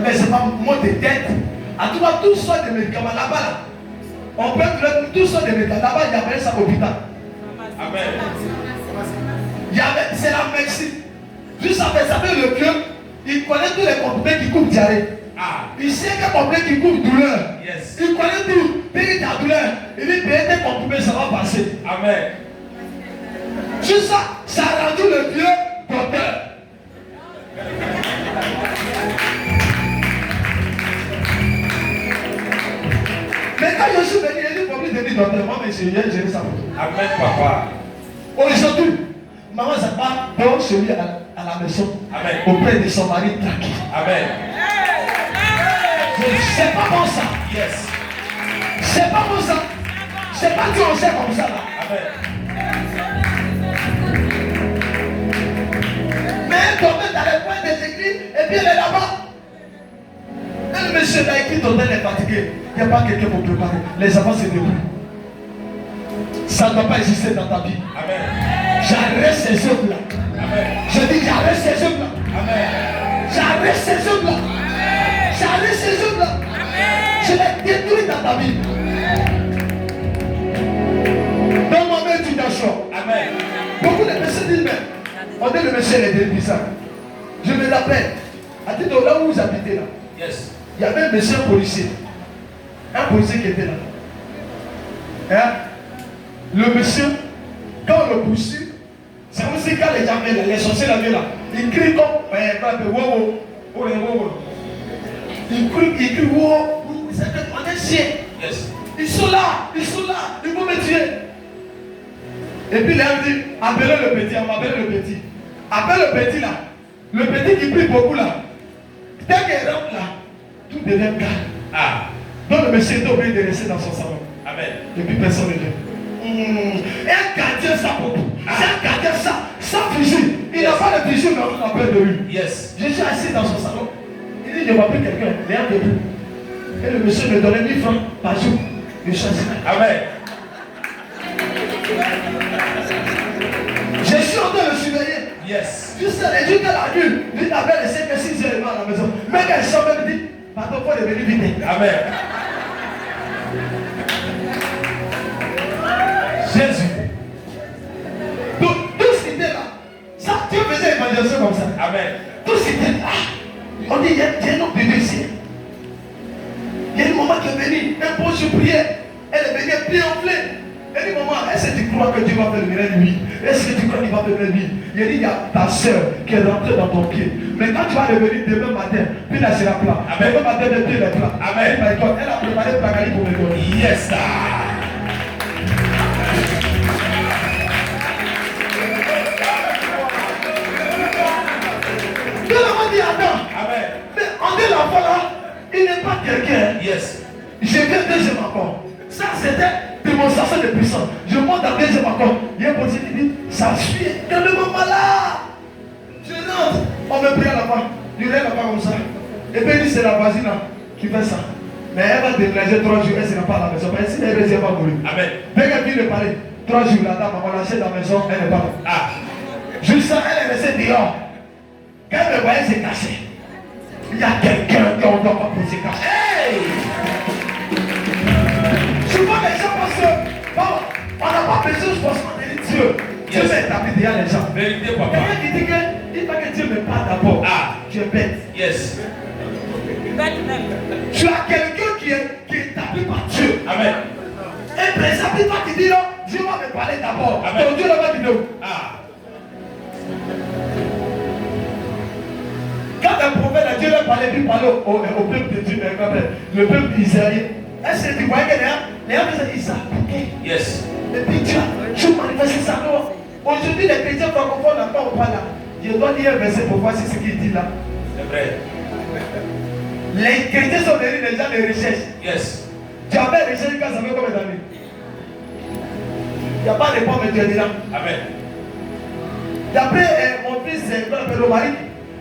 Mais c'est pas mot de tête. En tout cas, tout sortes de médicaments là-bas. Là. On peut trouver tout sortes de médicaments. Là-bas, il y avait ça au hôpital. Amen. C'est la médecine. Juste après, ça fait le vieux. Il connaît tous les comprimés qui coupent diarrhée. Il sait quel comprimé qui coupe douleur. Yes. Il connaît tout. Paye ta douleur. Il dit paye tes comprimés, ça va passer. Amen. Juste ça a rendu le vieux docteur. Mais quand je suis venu, il est obligé de dire docteur, moi, mais j'ai géré ça. Amen, papa. Aujourd'hui, maman Zapa dort chez lui à la maison. Amen. Auprès de son mari tranquille. Amen. C'est pas bon ça. Yes. C'est pas bon ça. C'est pas Dieu, on sait comme ça là. Amen. Mais elle dormait dans les coins des églises et puis elle est là-bas. Et le monsieur là écrit ton tel est fatigué. Il n'y a pas quelqu'un pour préparer. Les enfants se débrouillent. Ça ne doit pas exister dans ta vie. Amen. J'arrête ces œuvres là. Amen. Je dis j'arrête ces œuvres là. Amen. J'arrête ces œuvres là. J'arrête ces œuvres là. Je les détruis dans ta vie. Donne-moi même tu t'achètes. Amen. Beaucoup de personnes disent mais on dit le monsieur est bizarre. Je me rappelle, à titre là où vous habitez là, Yes. il y avait un monsieur policier. Un policier qui était là. Hein? Le monsieur, quand on le poursuit, c'est comme si quand les gens viennent, les sorciers là viennent là, ils crient comme wow. Ils crient wow. On est chien. Yes. Ils sont là, ils vont me tuer. Et puis là, il dit, appelez le petit, on va appeler le petit. Appelle le petit là. Le petit qui prie beaucoup là. Dès qu'il rentre là, tout devient calme. Donc le monsieur est obligé de rester dans son salon. Amen. Et puis personne ne vient. Un gardien ça beaucoup. C'est un gardien ça, sans fusil. Il n'a pas de fusil, mais on a peur de lui. Yes. Je suis assis dans son salon. Il dit, je vais appeler quelqu'un, rien de plus. Et le monsieur me donnait 1000 francs par jour. Je suis assis. Amen. Je suis en train de le surveiller. Yes. Juste les jours de la nuit, lui avait laissé que 6 éléments à la maison. Mais quand il sort, même dit, pardon, il faut devenir vite. Amen. Jésus. Donc, tout ce qui était là, ça, Dieu faisait l'évangélisation comme ça. Amen. Tout ce qui était là, on dit, il y a un homme de Dieu ici. Il y a une maman qui est venue, un bon jour prière. Elle est venue bien enflée. Elle dit, maman, est-ce que tu crois que Dieu va faire le miracle? Oui. Est-ce que tu crois qu'il va faire le miracle? Oui. Il a dit, il y a ta soeur qui est rentrée dans ton pied. Mais quand tu vas revenir demain matin, puis là c'est la plat. Demain matin, le pied est plat. Amen. Elle a préparé le placali pour me donner. Yes, sir. Dieu l'a dit, attends. Amen. Mais on dit l'enfant là, il n'est pas quelqu'un. Yes. Je viens deuxième encore. Ça c'était démonstration de puissance. Je monte dans deuxième encore. Il y a un policier qui dit, ça suit tellement malade. Je rentre. On me prie à la fin. Il lève la main comme ça. Et puis il dit, c'est la voisine là qui fait ça. Mais elle va déménager 3 jours, elle ne sera pas à la maison. Parce que si elle ne va mourir. Amen. Dès qu'elle vient de parler, 3 jours, la dame, on l'achète dans la maison, elle n'est pas là. Juste ça, elle est restée dehors. Quand elle me voyait se cacher, il y a quelqu'un qui on ne doit pas pour se cacher. Hey! Souvent les gens pensent que bon, on n'a pas besoin forcément de Dieu. Dieu met établi derrière les gens. Vérité, papa. Quelqu'un qui dit que il faut que Dieu me parle d'abord. Tu es bête. Yes. Tu as quelqu'un qui est établi par Dieu. Amen. Et précepte toi qui dit non, Dieu va me parler d'abord. Donc Dieu va dire non. Quand un prophète Dieu va parler, puis parler au peuple de Dieu, le peuple d'Israël. Est-ce que tu vois que les gens disent ça? Yes. Et puis tu manifestes ça. Aujourd'hui, les chrétiens francophones n'ont pas au pas là. Je dois dire un verset pour voir si ce qu'il dit là. C'est vrai. Les chrétiens sont devenus des gens de recherche. Yes. Tu avais recherché quand ça fait combien d'années? Il n'y a pas de pomme et tu es dedans. Amen. D'après mon fils, le mari,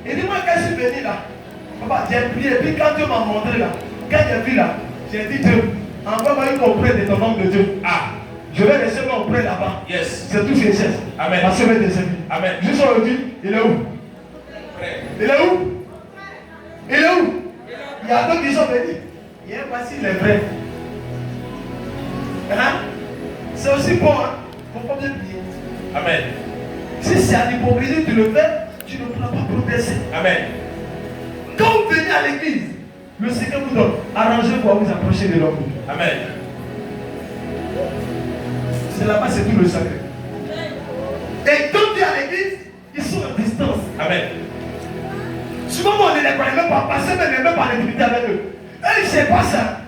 il dit moi quand je suis venu là, papa, j'ai prié, et puis quand Dieu m'a montré là, quand j'ai vu là, j'ai dit Dieu, envoie-moi une auprès de ton nom de Dieu. Je vais recevoir auprès là-bas. Yes. C'est tout ce que je cherche. Amen. Ma soeur est décédée. Amen. Juste aujourd'hui, il est où? Il est où? Il est où? il y a d'autres qui sont venus. Il y a voici les vrais. Hein? C'est aussi bon, hein? Il ne faut pas bien oublier. Amen. Si c'est à l'hypocrisie, tu le fais, tu ne pourras pas progresser. Amen. Quand vous venez à l'église, le Seigneur vous donne. Arrangez-vous à vous approcher de l'homme. Amen. C'est là-bas, c'est tout le sacré. Et quand tu es à l'église, ils sont à distance. Amen. Souvent, on ne les connaît même pas, parce que même pas l'intimité avec eux. Et ils ne savent pas ça.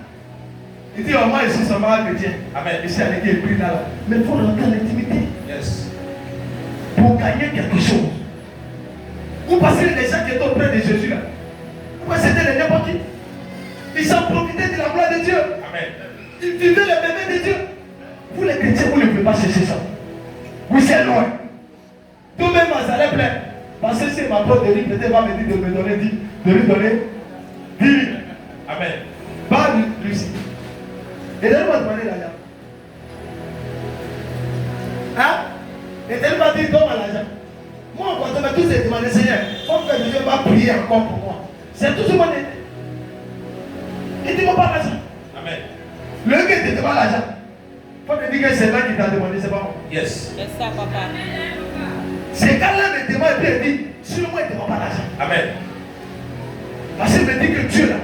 Il dit, oh, moi, je suis seulement un chrétien. Amen. Ici, à l'église, il prie là. Mais il faut rentrer en intimité. Yes. Pour gagner quelque chose. Vous passez les gens qui étaient auprès de Jésus là. Pourquoi c'était de n'importe qui? Ils ont profité de la gloire de Dieu. Amen. Ils vivaient le bébé de Dieu. Vous les chrétiens, vous ne pouvez pas chercher ça. Oui, c'est loin. Tout-même, ça allait plein. Parce que si ma porte de lui, peut-être va me dire de me donner 10, de lui donner 10. Amen. Pas Lucie. Et elle va demander l'argent. Hein? Et elle va dire, donne l'argent. Moi, quand on m'a tous demandé, Seigneur, comme que Dieu va prier encore pour moi. C'est tout ce qu'on dit. Il ne demande pas l'argent. Amen. Le gars ne te demande l'argent. Il faut te dire que c'est là qui t'a demandé, c'est pas moi. Yes. C'est ça, papa. C'est quand là me demande et puis il dit, sur moi, il ne demande pas l'argent. Amen. Parce qu'il me dit que Dieu là,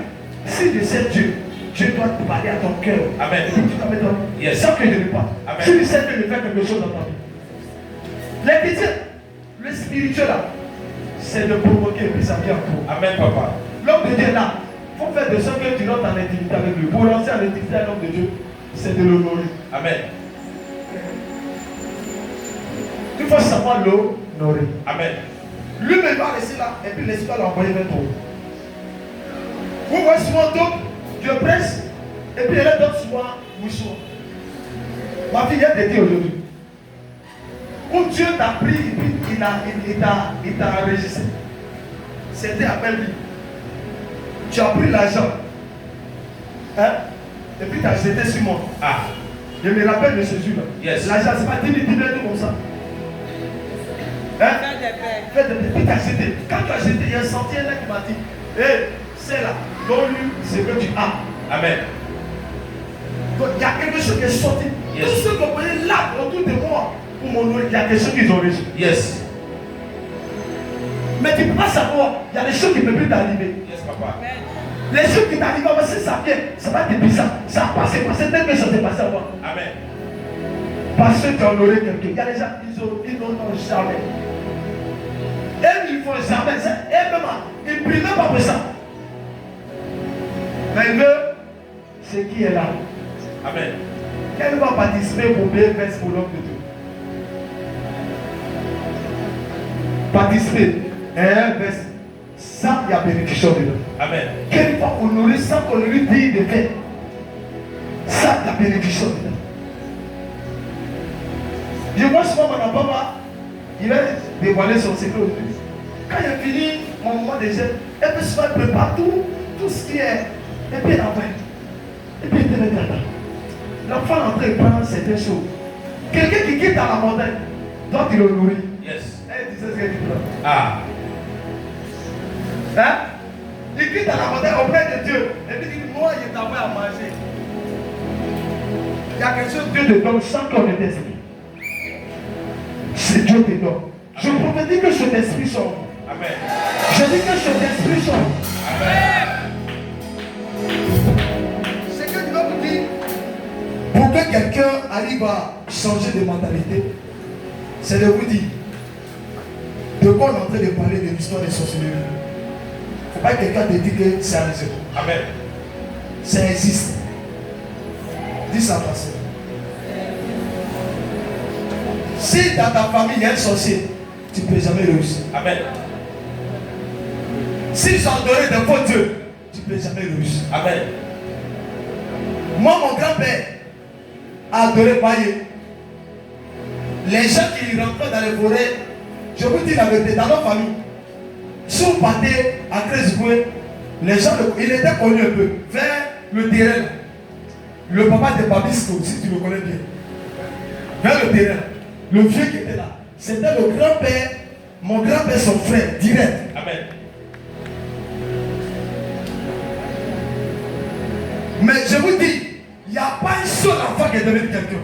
si je sais Dieu, Dieu doit te parler à ton cœur. Amen. Et puis tu dois me donner. Yes. Sans que je ne parle. Amen. Si tu sais que je fais quelque chose dans ta vie. Les chrétiens, le spirituel là, c'est de provoquer et puis ça vient en toi. Amen, papa. L'homme de Dieu est là, il faut faire de sorte que tu rentres en intimité avec lui. Pour rentrer en intimité avec l'homme de Dieu, c'est de l'honorer. Amen. Il faut savoir l'honorer. Amen. Lui-même va rester là et puis l'esprit va l'envoyer vers toi. Vous voyez souvent d'autres, Dieu presse et puis elle donne souvent mousson. Ma fille vient de dire aujourd'hui. Où Dieu t'a pris et puis il t'a enregistré. C'était après lui. Tu as pris l'argent. Hein? Et puis tu as jeté sur moi. Ah. Je me rappelle de Jésus là. Yes. L'argent, c'est pas 10 000 tout comme ça. Hein? Fais de paix. Puis tu as jeté. Quand tu as jeté, il y a un sentier là qui m'a dit, hé, c'est là, donne-lui ce que tu as. Amen. Donc il y a quelque chose qui est sorti. Yes. Tous ceux qui ont pris là autour de moi pour m'honorer, il y a quelque chose qu'ils ont reçu. Yes. Mais tu ne peux pas savoir, il y a des choses qui ne peuvent plus t'arriver. Yes, papa. Les choses qui t'arrivent, si ça vient, ça va être bizarre. Ça a passé, tel que ça s'est passé à moi. Amen. Parce que tu as honoré quelqu'un. Il y a des gens qui n'honorent jamais. Elles, ils ne font jamais ça. Elles-mêmes, ils ne prient même pas pour ça. Mais il veut ce qui est là. Amen. Elle va participer pour payer verse pour l'homme de Dieu. Participer. Verse. Ça, il y a bénédiction dedans. Amen. Qu'elle va honorer sans qu'on lui dise de faire. Ça, il y a bénédiction dedans. Je vois souvent mon papa, il va dévoiler son secret aujourd'hui. Quand il a fini mon moment de jeûne, elle peut se faire préparer tout ce qui est. Et puis elle envoie. Et puis elle te met là-bas. L'enfant entre et prend certaines choses. Quelqu'un qui quitte à la montagne, doit il honorer. Yes. Elle disait ce qu'elle dit là. Ah. Hein? Il quitte à la montagne auprès de Dieu. Et puis il dit, moi, je t'envoie à manger. Il y a quelque chose que Dieu te donne sans qu'on ne t'explique. C'est Dieu te donne. Je prophétise que cet esprit sort. Amen. Je dis que cet esprit sort. Amen. Ce que tu vas vous dire, pour que quelqu'un arrive à changer de mentalité, c'est de vous dire de quoi on est en train de parler de l'histoire des sorcelleries. Il ne faut pas que quelqu'un te dise que c'est un zéro. Amen. Ça existe. Dis ça parce que si dans ta famille il y a un sorcier, tu ne peux jamais réussir. Amen. S'ils ont adoré de faux dieux, tu ne peux jamais réussir. Amen. Moi, mon grand-père a adoré Baye. Les gens qui rentrent dans les forêts, je vous dis la vérité, dans nos familles, si on partait à Crésboué, les gens, il était connu un peu, vers le terrain. Le papa de Babisco, si tu le connais bien, vers le terrain, le vieux qui était là, c'était le grand-père, mon grand-père, son frère, direct. Amen. Mais je vous dis, il n'y a pas un seul enfant qui est devenu quelqu'un.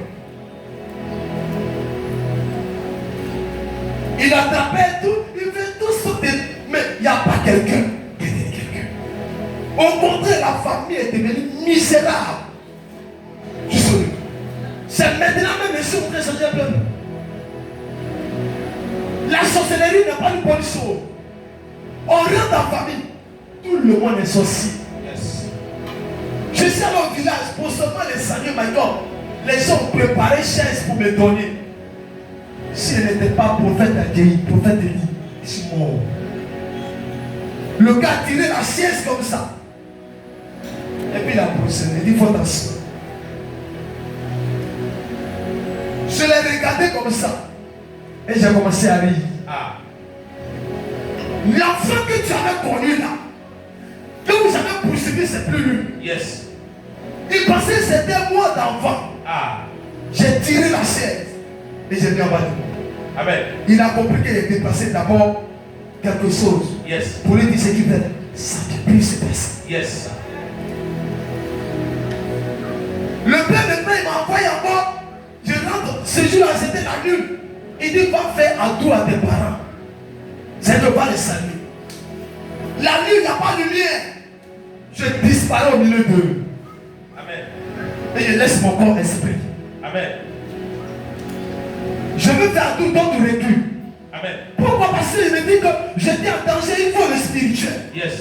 Il attrapait tout, il fait tout sauter. Mais il n'y a pas quelqu'un qui est devenu quelqu'un. Au contraire, la famille est devenue misérable. C'est maintenant même ici où on peut changer un peu. La sorcellerie n'est pas une bonne chose. On rentre dans la famille, tout le monde est sorcier. Yes. Je suis allé au village pour seulement les saluer, my God. Les gens ont préparé chaises pour me donner. Si elle n'était pas prophète Adjei, prophète Élie, je suis mort. Le gars a tiré la chaise comme ça. Et puis il a poussé, il dit il faut t'asseoir. Je l'ai regardé comme ça. Et j'ai commencé à rire. Ah. L'enfant que tu avais connu là, que vous avez poursuivi, c'est plus lui. Yes. Il pensait que c'était moi d'enfant. Ah. J'ai tiré la chaise et j'ai mis en bas de moi. Amen. Il a compris qu'il était passé d'abord quelque chose. Yes. Pour lui dire ce qu'il fait, ça ne peut plus se passer. Yes. Le père maintenant il m'a envoyé en bas. Je rentre, ce jour-là c'était la nuit. Il dit va faire ado à tes parents. C'est de pas les saluer. La nuit, il n'y a pas de lumière. Je disparais au milieu d'eux. Amen. Et je laisse mon corps esprit. Amen. Je veux faire tout d'autres recul. Amen. Pourquoi? Parce qu'il me dit que j'étais en danger, il faut le spirituel. Yes.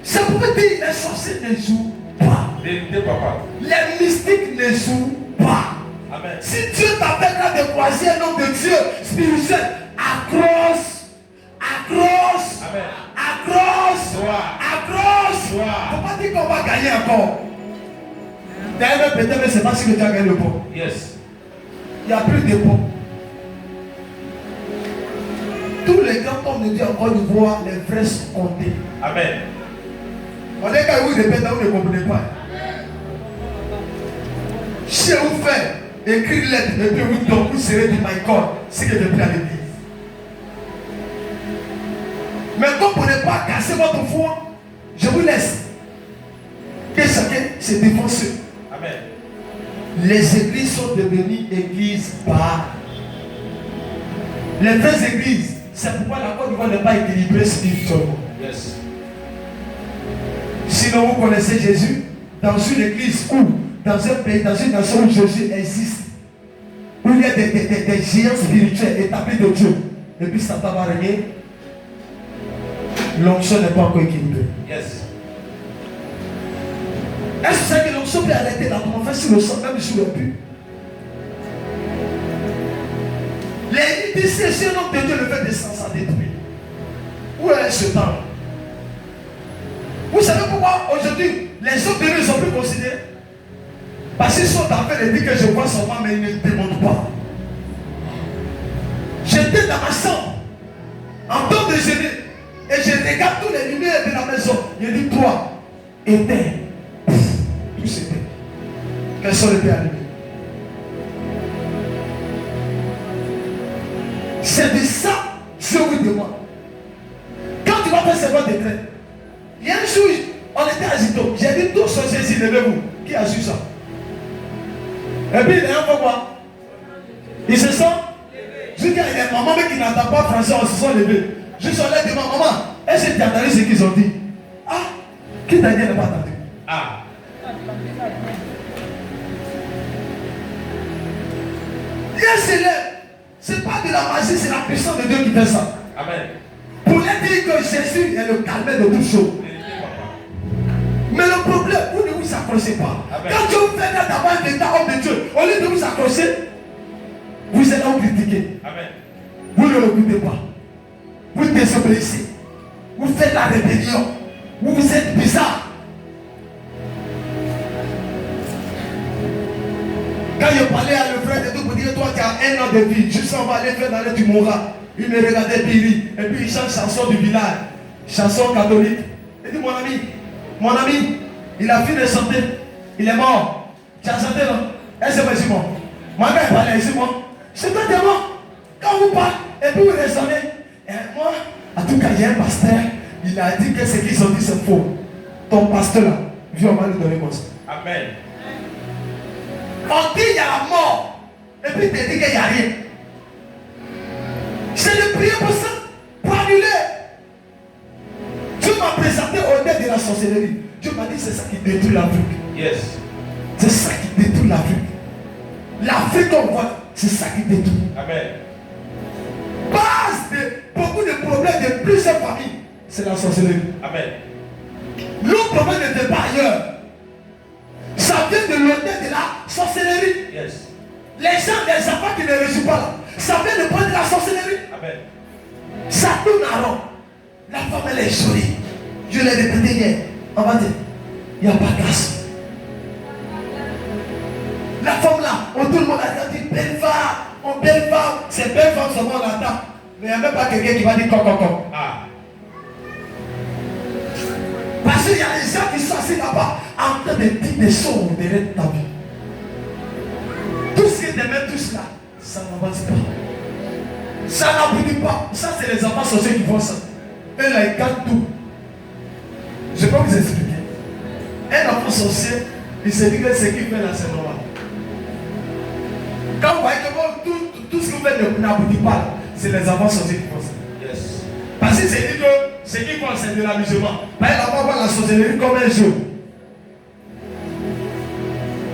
C'est pour me dire les sorciers ne jouent pas. Vérité, papa. Les mystiques ne jouent pas. Amen. Si Dieu t'appelle à de croiser un homme de Dieu spirituel, accroche, accroche, Amen. accroche, Sois. accroche. Sois. Faut pas dire qu'on va gagner encore. D'ailleurs, peut-être, mais c'est pas si que tu as gagné le pot. Yes. Il n'y a plus de pot. Tous les grands hommes de Dieu en Côte d'Ivoire, les vrais sont comptés. Amen. On est quand vous répétez, vous ne comprenez pas. Chez vous faire, écrire lettre, et puis vous serez du my God, c'est que je prie à l'église. Mais comme vous n'avez pas cassé votre foi, je vous laisse. Que chacun se défonce. Amen. Les églises sont devenues églises par. Les vraies églises, c'est pourquoi la Côte d'Ivoire n'est pas équilibrée spirituellement. Yes. Sinon, vous connaissez Jésus dans une église ou dans un pays, dans une nation où Jésus existe, où il y a des géants spirituels établis de Dieu, et puis Satan va régner, l'onction n'est pas encore équilibrée. Yes. Est-ce que c'est que l'onction peut arrêter la confiance sur le sang, même sur le but? Les disent si un homme de Dieu le fait descendre, ça détruit. Où est ce temps? Vous savez pourquoi aujourd'hui les hommes de Dieu ne sont plus considérés? Parce qu'ils sont en train de dire que je vois son mais ils ne demandent pas. J'étais dans ma chambre en temps de déjeuner et je regarde toutes les lumières de la maison. Je dis toi, éteins. Tout s'éteint. Personne ne peut allumer. C'est de ça, je vous demande. Quand tu vas faire ce bon décret, il y a un jour, on était à Zito. J'ai dit tous sorciers ici, levez-vous. Qui a su ça? Et puis il est un peu quoi? Ils se sont jusqu'à il y a maman qui n'entend pas français, on se sont levés. Juste on leur demande, maman, est-ce que tu as entendu ce qu'ils ont dit? Ah, qui t'a dit elle n'a pas entendu? Ah. C'est pas de la magie, c'est la puissance de Dieu qui fait ça. Amen. Pour leur dire que Jésus est le calme de toutes choses. Vérité, papa. Mais le problème, vous ne vous accrochez pas. Amen. Quand Dieu vous fait d'avoir un état homme de Dieu, au lieu de vous accrocher, vous êtes là vous critiquez. Amen. Vous ne l'écoutez pas. Vous désobéissez. Vous faites la rébellion. Vous êtes bizarre. Quand je parlais à le frère de tout pour dire toi tu as un an de vie, juste on va aller faire dans le tu mourras. Il me regardait Piri. Et puis il chante chanson du village. Chanson catholique. Il dit mon ami, il a fini de chanter. Il est mort. Tu as chanté non? Est-ce que c'est mort? Moi quand il parlait ici, moi, c'est toi t'es mort. Quand vous parlez, et puis vous raisonnez. Et moi, en tout cas, il y a un pasteur, il a dit que ce qu'ils ont dit c'est faux. Ton pasteur là, viens on va lui donner comme ça. Amen. On dit il y a la mort. Et puis tu dis qu'il n'y a rien. C'est de prier pour ça. Pour annuler. Dieu m'a présenté au nez de la sorcellerie. Dieu m'a dit c'est ça qui détruit l'Afrique. Yes. C'est ça qui détruit l'Afrique. L'Afrique qu'on voit, c'est ça qui détruit. Amen. Base de beaucoup de problèmes de plusieurs familles, c'est la sorcellerie. Amen. Nos problèmes n'étaient pas ailleurs. Ça vient de l'autel de la sorcellerie. Yes. Les gens, les enfants qui ne réussissent pas là, ça vient de prendre de la sorcellerie. Amen. Ça tourne à rond. La femme, elle est jolie. Je l'ai répété hier. On va dire, il n'y a pas de grâce. La femme là, tout le monde a dit belle femme, c'est belle femme seulement on attend. Mais il n'y a même pas quelqu'un qui va dire coco. Ah. Parce qu'il y a des gens qui sont assis là-bas en train de dire des choses derrière ta vie. Tout ce qui est des mains, tout cela, ça n'avance pas. Ça n'aboutit pas. Ça, c'est les enfants sorciers qui font ça. Eux là, ils gardent tout. Je peux vous expliquer. Un enfant sorcier, il se dit que ce qu'il fait là, c'est normal. Quand vous voyez que tout ce que vous faites n'aboutit pas, c'est les enfants sorciers qui font ça. Yes. Parce que c'est dit que ce qu'ils font, c'est de l'amusement. Par exemple, on voit la sorcellerie comme un jeu.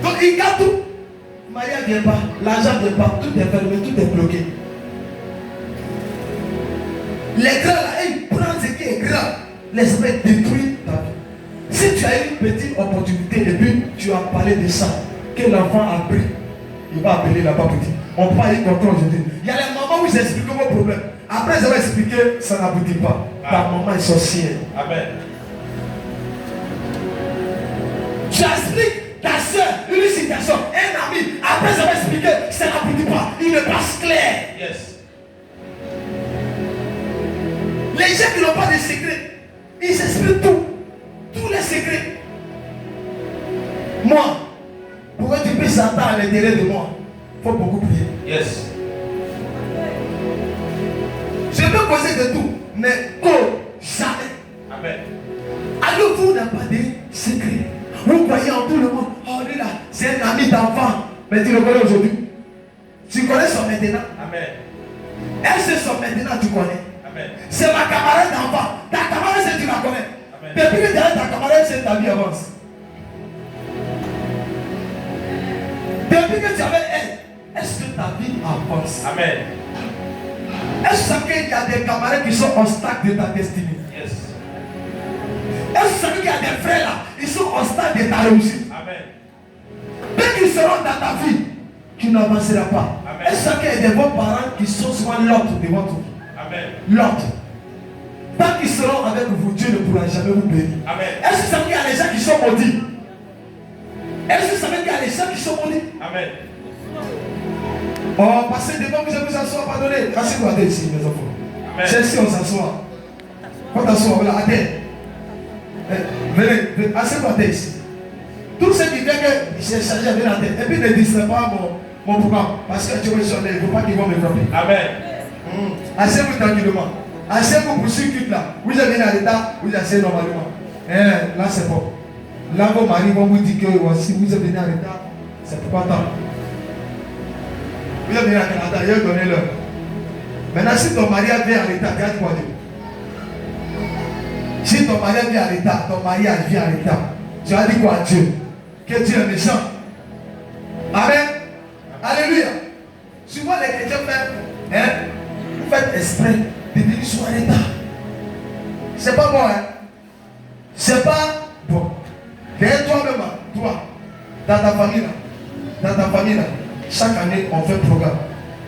Donc, ils gardent tout. Maria ne vient pas, l'argent ne vient pas, tout est fermé, tout est bloqué. Les grands là, ils prennent ce qui est grand, l'esprit détruit ta vie. Si tu as une petite opportunité et puis tu as parlé de ça, que l'enfant a pris, il va appeler là-bas pour dire, on prend un contrôle aujourd'hui. Il y a les moments où j'explique vos problèmes. Après, je vais expliquer, ça n'aboutit pas. Ta maman est sorcière. Amen. Tu expliques ta soeur, une situation, un ami. Après, je vais expliquer, ça n'aboutit pas. Il me passe clair. Yes. Les gens qui n'ont pas de secret, ils expliquent tout. Tous les secrets. Moi, pour que tu puisses attendre à l'intérieur de moi, il faut beaucoup prier. Yes. Je peux causer de tout, mais jamais. Amen. Alors vous n'avez pas de secret. Vous croyez en tout le monde. Oh lui là, c'est un ami d'enfant. Mais tu le connais aujourd'hui. Tu connais son maintenant. Amen. Elle c'est son maintenant, tu connais. Amen. C'est ma camarade d'enfant. Ta camarade, c'est tu la connais. Amen. Depuis que tu as ta camarade, c'est ta vie avance. Depuis que tu avais elle, est-ce que ta vie avance? Amen. Est-ce qu'il y a des camarades qui sont obstacles de ta destinée? Yes. Est-ce qu'il y a des frères là, ils sont obstacles de ta réussite? Amen. Dès qu'ils seront dans ta vie, tu n'avanceras pas. Amen. Est-ce qu'il y a des bons parents qui sont souvent l'autre devant toi? Amen. L'autre. Tant qu'ils seront avec vous, Dieu ne pourra jamais vous bénir. Amen. Est-ce que vous savez qu'il y a des gens qui sont maudits? Est-ce que vous savez qu'il y a des gens qui sont maudits? Amen. Oh, passez devant vous, je vous asseoir, pardonnez. Asseyez-vous à terre ici, mes enfants. Amen. C'est ici, on s'assoit. On t'assoit, voilà, à terre. Venez, asseyez-vous à terre ici. Tout ce qui fait que j'ai chargé à venir à terre. Et puis ne distrait pas mon programme. Parce que tu es sur il ne faut pas qu'ils vont me frapper. Amen. Asseyez-vous tranquillement. Asseyez-vous pour ce culte là. Vous avez venu à l'état, vous asseyez normalement. Là, c'est bon. Là, vos maris vont vous dire que si vous êtes venu à l'état, c'est pour pas tant. Vous êtes venu à Canada, il a donné l'heure. Maintenant, si ton mariage vient à l'état, regarde quoi Dieu. Si ton mariage vient à l'état, ton mariage vient à l'état, tu as dit quoi à Dieu? Que Dieu est méchant. Amen. Alléluia. Souvent les chrétiens vous faites exprès de venir sur un état. C'est pas bon, hein? C'est pas bon. Derrière toi-même, toi, dans ta famille là, chaque année on fait un programme.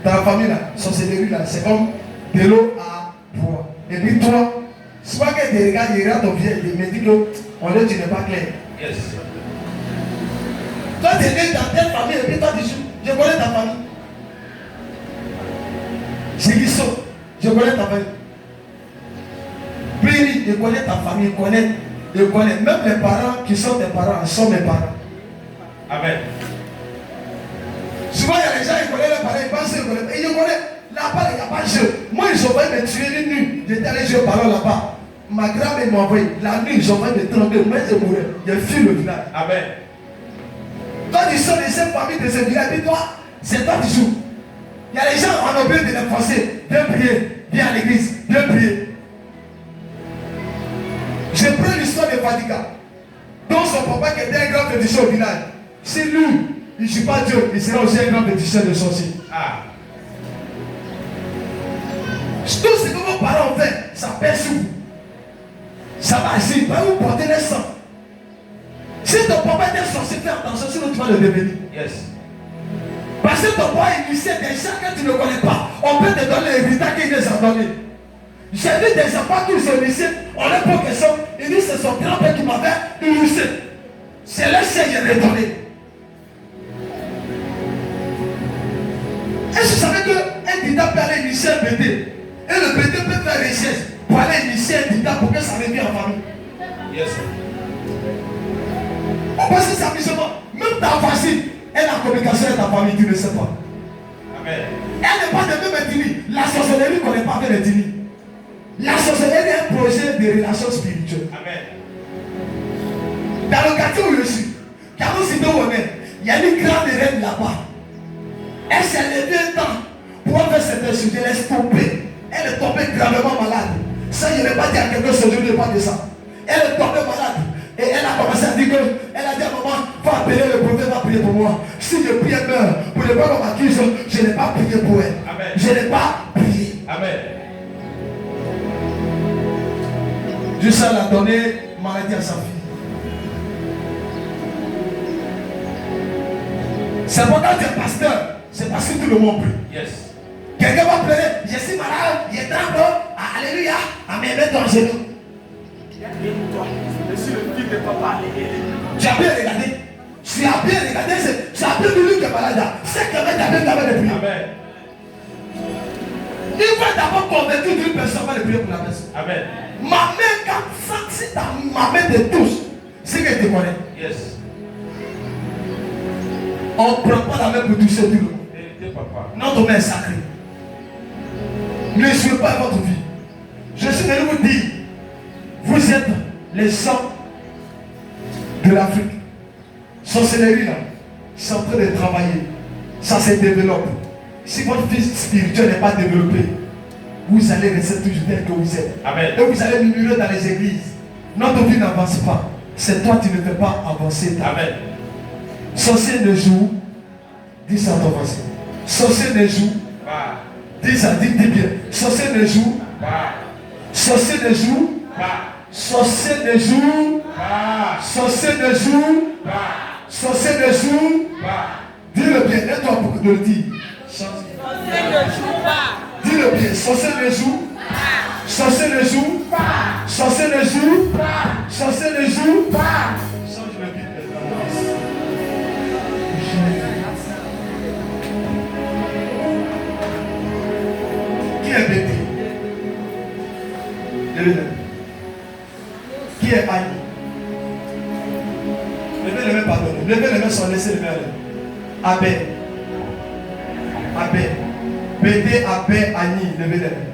Dans la famille là, sorcellerie là, c'est comme de l'eau à boire. Et puis toi, soit que tu regardes, il regarde ton vieux, il me dit que tu n'es pas clair. Yes. Toi tu es né dans telle famille et puis toi tu dis, je connais ta famille. C'est qui sont, je connais ta famille. Puis je connais ta famille, je connais. Même les parents qui sont tes parents sont mes parents. Amen. Souvent il y a les gens qui connaissent les parents, ils pensent qu'ils connaissent. Et je connais, là-bas il n'y a pas de jeu. Moi ils ont failli me tuer une nuit. J'étais allé jouer au ballon là-bas. Ma grand-mère m'a envoyé. La nuit ils ont failli me tromper. Moi je mourais. J'ai fui le village. Amen. Quand ils sont les chefs familles de ce village, dis-toi, c'est toi qui joues. Il y a les gens en oublié de les forcer. Viens prier, viens à l'église, viens prier. Je prends l'histoire de Fadiga, dont son papa qui était un grand féticheur au village. C'est lui, il ne joue pas Dieu, il sera aussi un grand féticheur de sorciers. Ah. Tout ce que vos parents ont fait, ça pèse sur vous. Ça va agir, va vous porter les sangs. Si ton papa était sorcier, fais attention, sinon tu vas le devenir. Yes. Parce que ton papa est initié des gens que tu ne connais pas. On peut te donner l'héritage qu'il les a donné. J'ai vu des enfants qui sont initiés, on leur pose question, ils disent c'est son grand-père qui m'avait initié. C'est le Seigneur qui est donné. Est-ce que vous savez qu'un dida peut aller initier un bébé? Et le bébé peut faire recherche pour aller initier un dida pour que ça revienne en famille. Yes. Parce que c'est amusement. Même ta voisine, elle est en communication avec ta famille, tu ne sais pas. Amen. Elle n'est pas de même ethnie. La sorcellerie ne connaît pas avec l'ethnie. La sorcellerie est un projet de relation spirituelle. Amen. Dans le quartier où je suis, il y a une grande reine là-bas. Elle s'est levée un temps pour faire cette chose. Elle est stoppée. Elle est tombée gravement malade. Ça, je n'ai pas dit à quelqu'un ce jour, je ne pas de ça. Elle est tombée malade. Et elle a commencé à dire que, elle a dit à maman, va appeler le prophète, va prier pour moi. Si je prie, elle meurt. Pour ne pas qu'on m'accuse, je n'ai pas prié pour elle. Amen. Je n'ai pas prié. Amen. Juste elle a donné maladie à sa fille. C'est pourquoi tu es pasteur. C'est parce que tout le monde prie. Yes. Quelqu'un va pleurer. Je suis malade. Il est tremble. Alléluia. Amen. Mets ton genou. Je suis le fils de papa. Tu as bien regardé. Tu as bien regardé. Tu as bien vu lui qui est malade. C'est que tu as bien de prier. Amen. Il faut d'abord convaincre une personne va le prier pour la personne. Amen. Ma main, quand ça, si ma main te touche, c'est qu'elle te connaît. Yes. On ne prend pas la main pour toucher tout le monde. Vérité, papa. Notre main est sacrée. Ne jouez pas votre vie. Je suis venu vous dire, vous êtes les gens de l'Afrique. Sorcellerie là, c'est en train de travailler. Ça se développe. Si votre fils spirituel n'est pas développé, vous allez rester toujours tel que vous êtes. Amen. Et vous allez murmurer dans les églises. Notre vie n'avance pas. C'est toi qui ne fais pas avancer ta vie. Amen. Sorcier ne joue. Dis ça à ton voisin. Sorcier ne joue. Pas. Dis ça, dis bien. Sorcier ne joue. Pas. Sorcier ne joue. Pas. Sorcier ne joue. Pas. Sorcier ne joue. Pas. Sorcier ne joue. Pas. Dis-le bien, aide-toi pour de le dire. Sorcier ne joue pas. Dis-le bien, sorcier ne joue. Sorcier ne joue. Sorcier ne joue. Sorcier ne joue. Change le but maintenant. Qui est bébé? Levez-le. Qui est Annie? Levez les mains, pardon. Levez les mains sans laisser les mains. Abbé. Abbé. Bédé, Abbé, Annie. Levez les mains.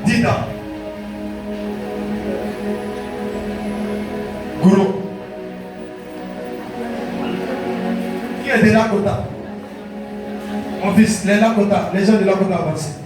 Dida. Gourou. Qui est de Lakota? Mon fils, les Lakota, les gens de Lakota avancent.